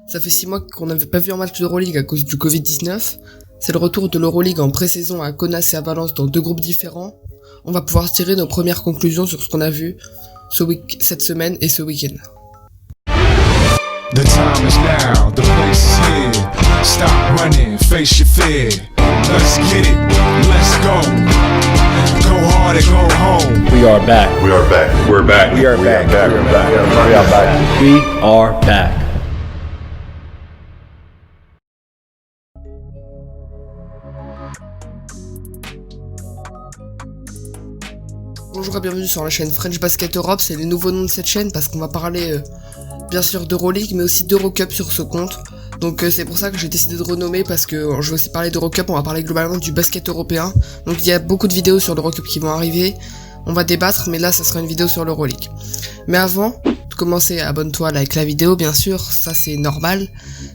Ça fait 6 mois qu'on n'avait pas vu un match d'Euroleague à cause du Covid-19. C'est le retour de l'Euroleague en pré-saison à Kaunas et à Valence dans 2 groupes différents. On va pouvoir tirer nos premières conclusions sur ce qu'on a vu cette semaine et ce week-end. The time is now, the place is here. Stop running, face your fear. Let's get it, let's go. Go hard and go home. We are back. We are back. We're back. We are back. We are back. We are back. We are back. Bonjour et bienvenue sur la chaîne French Basket Europe, c'est les nouveaux noms de cette chaîne parce qu'on va parler bien sûr d'Euroleague mais aussi d'Eurocup sur ce compte. Donc c'est pour ça que j'ai décidé de renommer parce que je vais aussi parler d'Eurocup, on va parler globalement du basket européen. Donc il y a beaucoup de vidéos sur l'Eurocup qui vont arriver, on va débattre mais là ça sera une vidéo sur l'Euroleague. Mais avant de commencer, abonne-toi, like la vidéo bien sûr, ça c'est normal.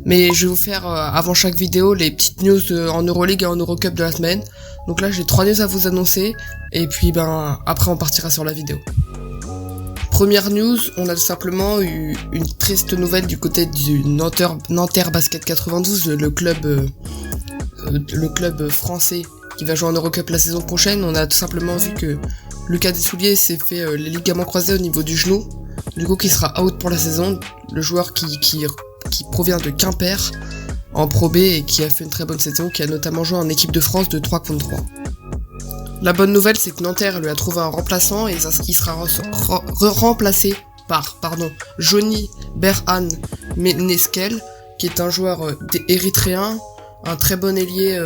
Mais je vais vous faire avant chaque vidéo les petites news en Euroleague et en Eurocup de la semaine. Donc là j'ai 3 news à vous annoncer et puis après on partira sur la vidéo. Première news, on a tout simplement eu une triste nouvelle du côté du Nanterre Basket 92, le club français qui va jouer en Eurocup la saison prochaine. On a tout simplement vu que Lucas Dessouliers s'est fait les ligaments croisés au niveau du genou, du coup qui sera out pour la saison. Le joueur qui provient de Quimper en Pro B et qui a fait une très bonne saison, qui a notamment joué en équipe de France de 3 contre 3. La bonne nouvelle, c'est que Nanterre lui a trouvé un remplaçant et il sera remplacé par Johnny Berhan Meneskel, qui est un joueur érythréen, un très bon ailier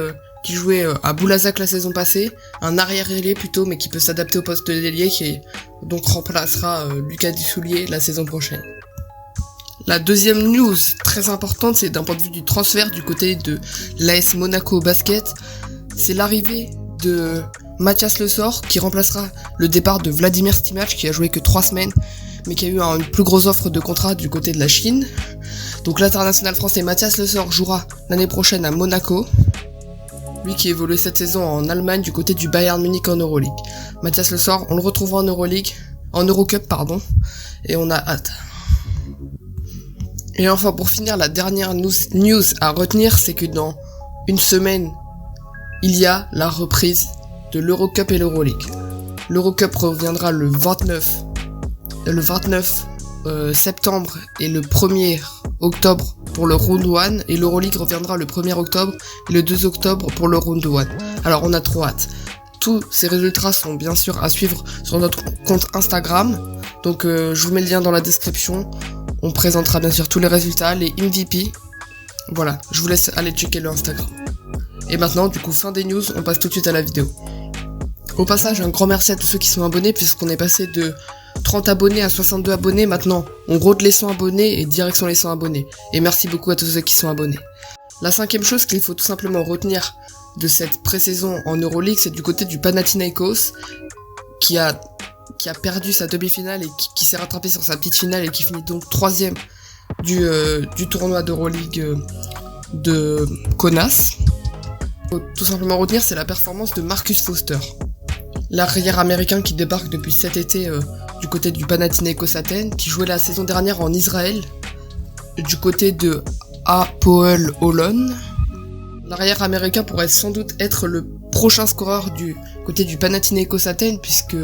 qui jouait à Boulazac la saison passée, un arrière-ailier plutôt, mais qui peut s'adapter au poste d'ailier, qui donc remplacera Lucas Dessouliers la saison prochaine. La deuxième news très importante, c'est d'un point de vue du transfert du côté de l'AS Monaco Basket, c'est l'arrivée de Mathias Le Sort qui remplacera le départ de Vladimir Stimac qui a joué que 3 semaines mais qui a eu une plus grosse offre de contrat du côté de la Chine. Donc l'international français Mathias Le Sort jouera l'année prochaine à Monaco. Lui qui évolue cette saison en Allemagne du côté du Bayern Munich en Euroleague. Mathias Le Sort, on le retrouvera en Eurocup et on a hâte. Et enfin pour finir, la dernière news à retenir, c'est que dans une semaine, il y a la reprise de l'Eurocup et l'Euroleague. L'Eurocup reviendra le 29 septembre et le 1er octobre pour le Round 1, et l'Euroleague reviendra le 1er octobre et le 2 octobre pour le Round 1. Alors on a trop hâte. Tous ces résultats sont bien sûr à suivre sur notre compte Instagram, donc je vous mets le lien dans la description. On présentera bien sûr tous les résultats, les MVP. Voilà, je vous laisse aller checker le Instagram. Et maintenant, du coup, fin des news, on passe tout de suite à la vidéo. Au passage, un grand merci à tous ceux qui sont abonnés, puisqu'on est passé de 30 abonnés à 62 abonnés. Maintenant, on rôde les 100 abonnés et direction les 100 abonnés. Et merci beaucoup à tous ceux qui sont abonnés. La 5e chose qu'il faut tout simplement retenir de cette pré-saison en Euroleague, c'est du côté du Panathinaikos, qui a perdu sa demi-finale et qui s'est rattrapé sur sa petite finale et qui finit donc 3ème du tournoi d'Euroleague de Kaunas. Faut tout simplement retenir, c'est la performance de Marcus Foster, l'arrière américain qui débarque depuis cet été du côté du Panathinaikos Athènes, qui jouait la saison dernière en Israël du côté de Hapoel Holon. L'arrière américain pourrait sans doute être le prochain scoreur du côté du Panathinaikos Athènes, puisque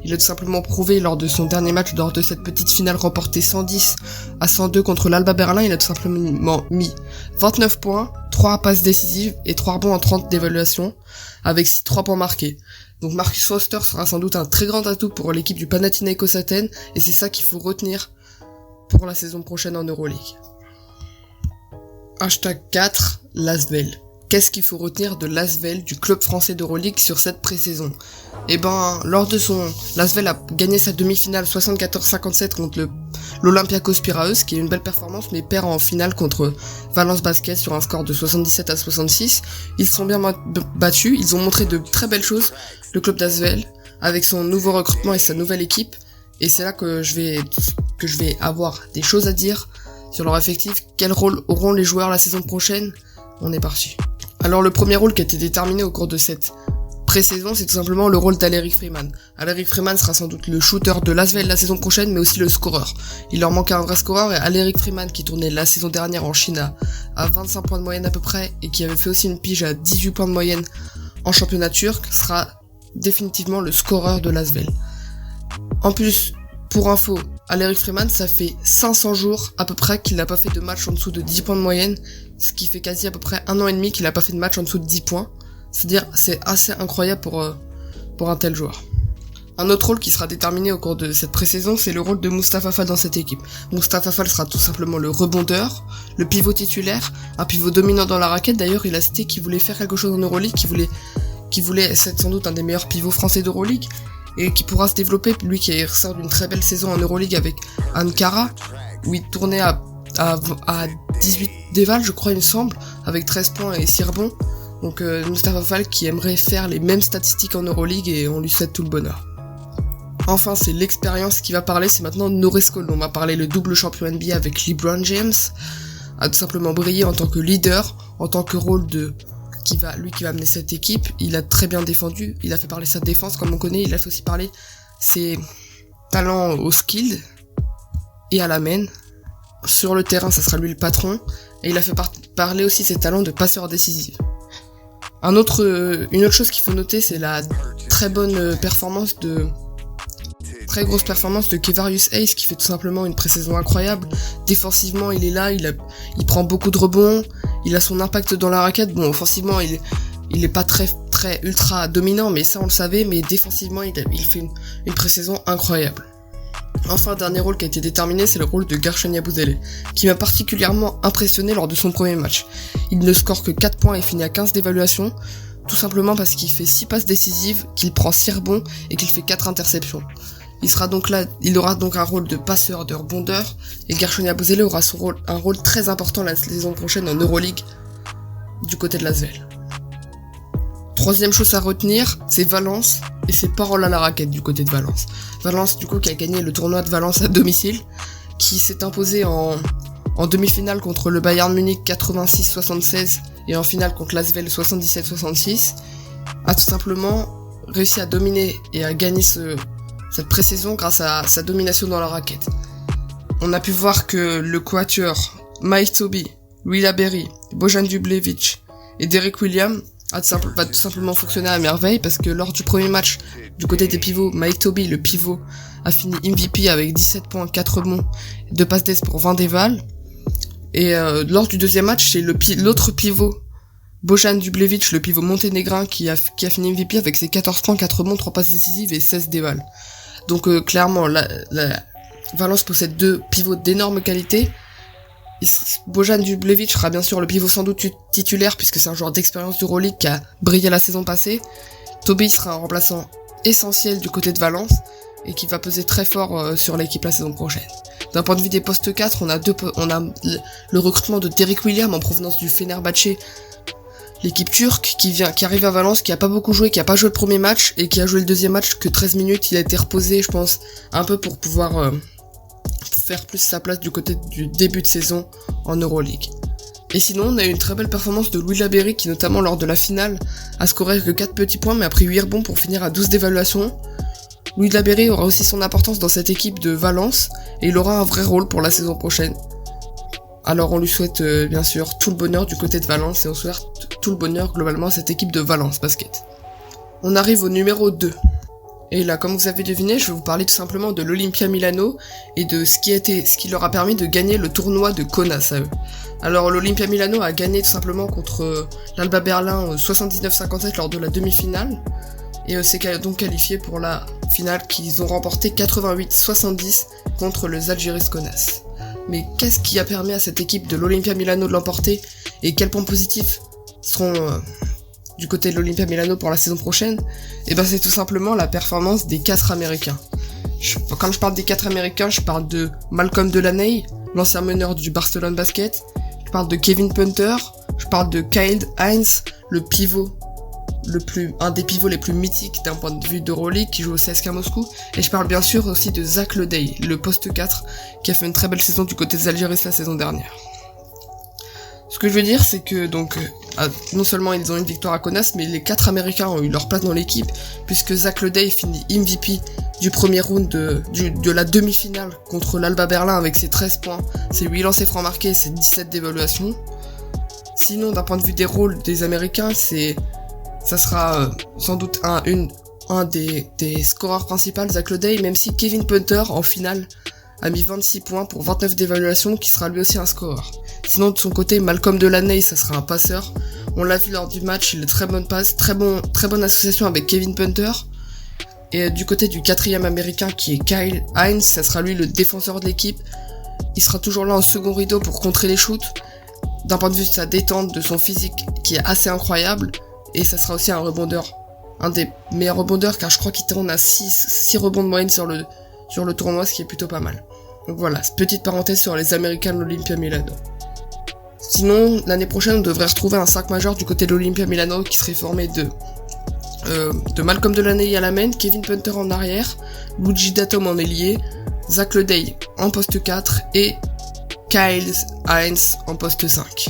il a tout simplement prouvé lors de son dernier match, lors de cette petite finale remportée 110-102 contre l'Alba Berlin. Il a tout simplement mis 29 points, 3 passes décisives et 3 rebonds en 30 d'évaluation, avec 3 points marqués. Donc Marcus Foster sera sans doute un très grand atout pour l'équipe du Panathinaikos Athènes, et c'est ça qu'il faut retenir pour la saison prochaine en Euroleague. Hashtag 4, Lasvel. Qu'est-ce qu'il faut retenir de Lasvel, du club français d'Euroleague sur cette pré-saison? Lasvel a gagné sa demi-finale 74-57 contre l'Olympiakos Piraeus, qui est une belle performance, mais perd en finale contre Valence Basket sur un score de 77-66. Ils se sont bien battus, ils ont montré de très belles choses, le club d'Asvel, avec son nouveau recrutement et sa nouvelle équipe, et c'est là que je vais avoir des choses à dire sur leur effectif. Quel rôle auront les joueurs la saison prochaine? On est parti. Alors le premier rôle qui a été déterminé au cours de cette pré-saison, c'est tout simplement le rôle d'Aleric Freeman. Aleric Freeman sera sans doute le shooter de l'Asvel la saison prochaine, mais aussi le scoreur. Il leur manquait un vrai scoreur, et Aleric Freeman, qui tournait la saison dernière en Chine à 25 points de moyenne à peu près, et qui avait fait aussi une pige à 18 points de moyenne en championnat turc, sera définitivement le scoreur de l'Asvel. En plus, pour info, Aleric Freeman, ça fait 500 jours à peu près qu'il n'a pas fait de match en dessous de 10 points de moyenne, ce qui fait quasi à peu près 1 an et demi qu'il n'a pas fait de match en dessous de 10 points. C'est-à-dire, c'est assez incroyable pour un tel joueur. Un autre rôle qui sera déterminé au cours de cette pré-saison, c'est le rôle de Mustapha Fall dans cette équipe. Mustapha Fall sera tout simplement le rebondeur, le pivot titulaire, un pivot dominant dans la raquette. D'ailleurs, il a cité qu'il voulait faire quelque chose en Euroleague, qu'il voulait être sans doute un des meilleurs pivots français d'Euroleague, et qui pourra se développer, lui qui ressort d'une très belle saison en Euroleague avec Ankara, où il tournait à 18 dévals, je crois il me semble, avec 13 points et 6 rebonds. Donc Mustapha Fall qui aimerait faire les mêmes statistiques en Euroleague, et on lui souhaite tout le bonheur. Enfin, c'est l'expérience qui va parler, c'est maintenant Norris Cole. On va parler le double champion NBA avec LeBron James, a tout simplement brillé en tant que leader, en tant que rôle qui va amener cette équipe. Il a très bien défendu, il a fait parler sa défense comme on connaît, il a fait aussi parler ses talents au skill et à la main. Sur le terrain, ça sera lui le patron, et il a fait parler aussi ses talents de passeur décisif. Une autre chose qu'il faut noter, c'est la très grosse performance de Kevarius Hayes, qui fait tout simplement une pré-saison incroyable. Défensivement, il est là, il prend beaucoup de rebonds, il a son impact dans la raquette. Bon, offensivement, il est pas très ultra dominant, mais ça on le savait, mais défensivement, il fait une pré-saison incroyable. Enfin, dernier rôle qui a été déterminé, c'est le rôle de Gershon Yabusele, qui m'a particulièrement impressionné lors de son premier match. Il ne score que 4 points et finit à 15 d'évaluation, tout simplement parce qu'il fait 6 passes décisives, qu'il prend 6 rebonds et qu'il fait 4 interceptions. Il aura donc un rôle de passeur, de rebondeur, et Gershon Yabusele aura un rôle très important la saison prochaine en Euroleague, du côté de l'Asvel. Troisième chose à retenir, c'est Valence et ses paroles à la raquette du côté de Valence. Valence, du coup, qui a gagné le tournoi de Valence à domicile, qui s'est imposé en demi-finale contre le Bayern Munich 86-76 et en finale contre l'Asvel 77-66, a tout simplement réussi à dominer et à gagner cette pré-saison grâce à sa domination dans la raquette. On a pu voir que le quatuor Mike Tobey, Louis Laberry, Bojan Dublevic et Derek Williams va tout simplement fonctionner à merveille, parce que lors du premier match, du côté des pivots, Mike Tobey, le pivot, a fini MVP avec 17 points, 4 rebonds, 2 passes d'ess pour 20 dévals. Et lors du deuxième match, c'est l'autre pivot, Bojan Dublevic, le pivot monténégrin, qui a fini MVP avec ses 14 points, 4 rebonds, 3 passes décisives et 16 dévals. Donc clairement, la Valence possède 2 pivots d'énorme qualité. Bojan Dublevic sera bien sûr le pivot sans doute titulaire, puisque c'est un joueur d'expérience d'Euroleague qui a brillé la saison passée. Tobey sera un remplaçant essentiel du côté de Valence, et qui va peser très fort sur l'équipe la saison prochaine. D'un point de vue des postes 4, on a le recrutement de Derek Williams en provenance du Fenerbahçe, l'équipe turque, qui arrive à Valence, qui a pas beaucoup joué, qui a pas joué le premier match, et qui a joué le deuxième match que 13 minutes. Il a été reposé, je pense, un peu pour pouvoir faire plus sa place du côté du début de saison en Euroleague. Et sinon, on a eu une très belle performance de Louis Laberry, qui notamment lors de la finale a scoré que 4 petits points, mais a pris 8 rebonds pour finir à 12 d'évaluation. Louis Laberry aura aussi son importance dans cette équipe de Valence, et il aura un vrai rôle pour la saison prochaine. Alors on lui souhaite bien sûr tout le bonheur du côté de Valence, et on souhaite tout le bonheur globalement à cette équipe de Valence Basket. On arrive au numéro 2. Et là, comme vous avez deviné, je vais vous parler tout simplement de l'Olympia Milano et de ce qui leur a permis de gagner le tournoi de Kaunas à eux. Alors l'Olympia Milano a gagné tout simplement contre l'Alba Berlin 79-57 lors de la demi-finale, et s'est donc qualifié pour la finale qu'ils ont remporté 88-70 contre le Žalgiris Kaunas. Mais qu'est-ce qui a permis à cette équipe de l'Olympia Milano de l'emporter, et quels points positifs seront du côté de l'Olympia Milano pour la saison prochaine? Et ben c'est tout simplement la performance des 4 Américains. Quand je parle des 4 Américains, je parle de Malcolm Delaney, l'ancien meneur du Barcelone Basket, je parle de Kevin Punter, je parle de Kyle Hines, un des pivots les plus mythiques d'un point de vue d'Euroleague, qui joue au CSKA Moscou, et je parle bien sûr aussi de Zach Leday, le poste 4, qui a fait une très belle saison du côté de Žalgiris la saison dernière. Ce que je veux dire, c'est que donc non seulement ils ont une victoire à Kaunas, mais les 4 Américains ont eu leur place dans l'équipe, puisque Zach Leday finit MVP du premier round de la demi-finale contre l'Alba Berlin avec ses 13 points, ses 8 lancers francs marqués et ses 17 d'évaluation. Sinon, d'un point de vue des rôles des Américains, ça sera sans doute un des scoreurs principaux, Zach Leday, même si Kevin Punter, en finale, a mis 26 points pour 29 d'évaluation, qui sera lui aussi un scoreur. Sinon, de son côté, Malcolm Delaney, ça sera un passeur. On l'a vu lors du match, il a très bonne passe, très bonne association avec Kevin Punter. Et du côté du 4e américain, qui est Kyle Hines, ça sera lui le défenseur de l'équipe. Il sera toujours là en second rideau pour contrer les shoots. D'un point de vue de sa détente, de son physique, qui est assez incroyable. Et ça sera aussi un rebondeur. Un des meilleurs rebondeurs, car je crois qu'il tourne à 6 rebonds de moyenne sur le tournoi, ce qui est plutôt pas mal. Donc voilà, petite parenthèse sur les Américains de l'Olympia Milano. Sinon, l'année prochaine, on devrait retrouver un 5 majeur du côté de l'Olympia Milano qui serait formé de Malcolm Delaney à la main, Kevin Punter en arrière, Luigi Datom en ailier, Zach Leday en poste 4 et Kyle Hines en poste 5.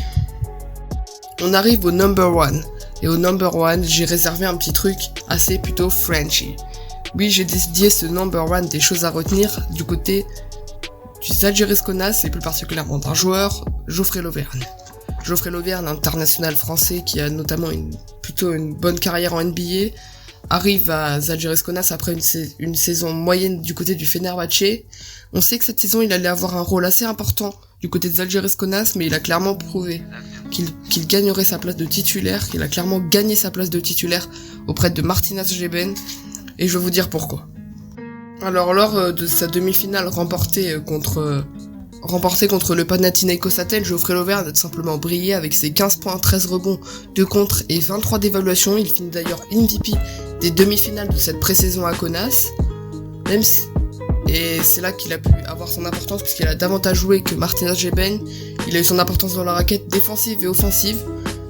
On arrive au number 1. Et au number 1, j'ai réservé un petit truc assez plutôt Frenchy. Oui, j'ai dédié ce number 1 des choses à retenir du côté du Zalgiris Kaunas et plus particulièrement d'un joueur, Geoffrey Lauvergne. Geoffrey Lauvergne, international français qui a notamment plutôt une bonne carrière en NBA, arrive à Zalgiris Kaunas après une saison moyenne du côté du Fenerbahçe. On sait que cette saison il allait avoir un rôle assez important du côté de Zalgiris Kaunas, mais il a clairement prouvé qu'il gagnerait sa place de titulaire, qu'il a clairement gagné sa place de titulaire auprès de Martinas Geben, et je vais vous dire pourquoi. Alors lors de sa demi-finale remportée contre le Panathinaikos Athènes, Geoffrey Lauvergne a tout simplement brillé avec ses 15 points, 13 rebonds, 2 contres et 23 d'évaluation. Il finit d'ailleurs MVP des demi-finales de cette pré-saison à Kaunas. Et c'est là qu'il a pu avoir son importance puisqu'il a davantage joué que Martinas Geben. Il a eu son importance dans la raquette défensive et offensive.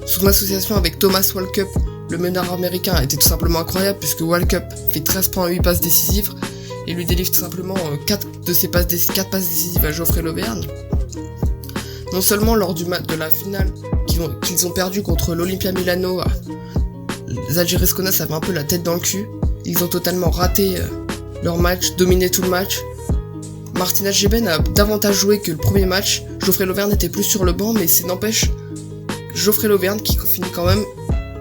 Son association avec Thomas Walkup, le meneur américain, était tout simplement incroyable puisque Walkup fait 13 points et 8 passes décisives et lui délivre tout simplement 4 passes décisives à Geoffrey Lauvergne. Non seulement lors de la finale qu'ils ont perdu contre l'Olympia Milano, Zalgiris Kaunas avait un peu la tête dans le cul. Ils ont totalement raté leur match, dominé tout le match. Martinas Geben a davantage joué que le premier match. Geoffrey Lauvergne était plus sur le banc, mais ça n'empêche Geoffrey Lauvergne qui finit quand même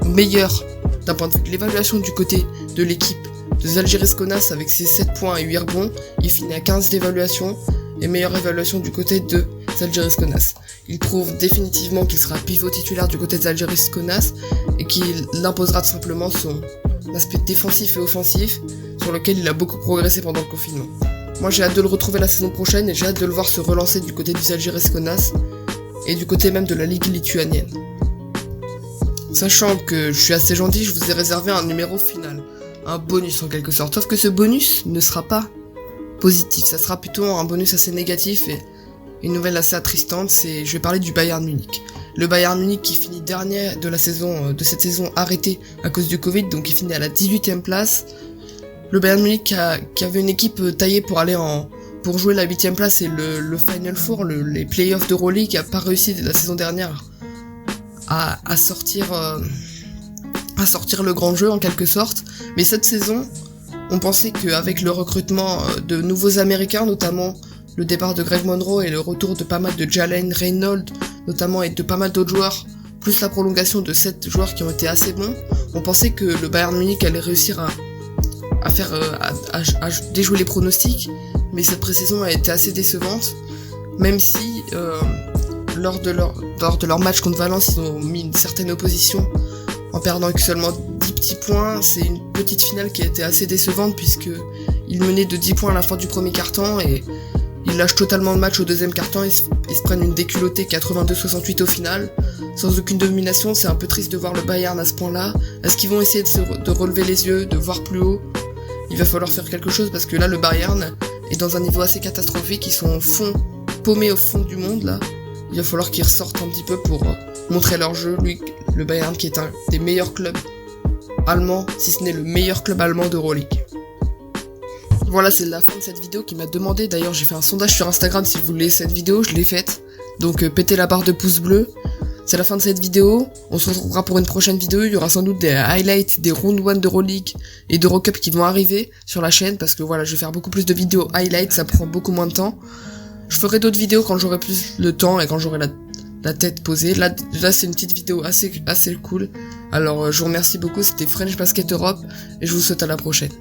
meilleur d'un point de vue de l'évaluation du côté de l'équipe de Zalgiris Kaunas avec ses 7 points et 8 rebonds. Il finit à 15 d'évaluation et meilleure évaluation du côté de Zalgiris Kaunas. Il prouve définitivement qu'il sera pivot titulaire du côté de Zalgiris Kaunas et qu'il imposera tout simplement son aspect défensif et offensif sur lequel il a beaucoup progressé pendant le confinement. Moi j'ai hâte de le retrouver la saison prochaine et j'ai hâte de le voir se relancer du côté du Zalgiris Kaunas et du côté même de la ligue lituanienne. Sachant que je suis assez gentil, je vous ai réservé un numéro final, un bonus en quelque sorte, sauf que ce bonus ne sera pas positif, ça sera plutôt un bonus assez négatif et une nouvelle assez attristante, je vais parler du Bayern Munich. Le Bayern Munich qui finit dernier de cette saison arrêtée à cause du Covid, donc il finit à la 18e place. Le Bayern Munich qui avait une équipe taillée pour jouer la 8e place et le Final Four, les playoffs d'Euroleague, qui a pas réussi la saison dernière à sortir le grand jeu en quelque sorte. Mais cette saison, on pensait qu'avec le recrutement de nouveaux Américains, notamment le départ de Greg Monroe et le retour de pas mal de Jalen Reynolds, notamment, et de pas mal d'autres joueurs, plus la prolongation de 7 joueurs qui ont été assez bons, on pensait que le Bayern Munich allait réussir à déjouer les pronostics, mais cette pré-saison a été assez décevante, même si lors de leur match contre Valence, ils ont mis une certaine opposition en perdant que seulement 10 petits points. C'est une petite finale qui a été assez décevante puisque ils menaient de 10 points à la fin du premier quart-temps et ils lâchent totalement le match au deuxième quart-temps et se prennent une déculottée 82-68 au final, sans aucune domination. C'est un peu triste de voir le Bayern à ce point-là. Est-ce qu'ils vont essayer de relever les yeux, de voir plus haut? Il va falloir faire quelque chose parce que là le Bayern est dans un niveau assez catastrophique, ils sont paumés au fond du monde là. Il va falloir qu'ils ressortent un petit peu pour montrer leur jeu. Lui, le Bayern qui est un des meilleurs clubs allemands, si ce n'est le meilleur club allemand d'Euroleague. Voilà, c'est la fin de cette vidéo qui m'a demandé, d'ailleurs j'ai fait un sondage sur Instagram si vous voulez cette vidéo, je l'ai faite. Donc pétez la barre de pouce bleu. c'est la fin de cette vidéo. On se retrouvera pour une prochaine vidéo. Il y aura sans doute des highlights des Round 1 d'Euroleague et d'Eurocup qui vont arriver sur la chaîne. Parce que voilà, je vais faire beaucoup plus de vidéos highlights, ça prend beaucoup moins de temps. Je ferai d'autres vidéos quand j'aurai plus le temps et quand j'aurai la tête posée. Là c'est une petite vidéo assez cool. Alors je vous remercie beaucoup, c'était French Basket Europe et je vous souhaite à la prochaine.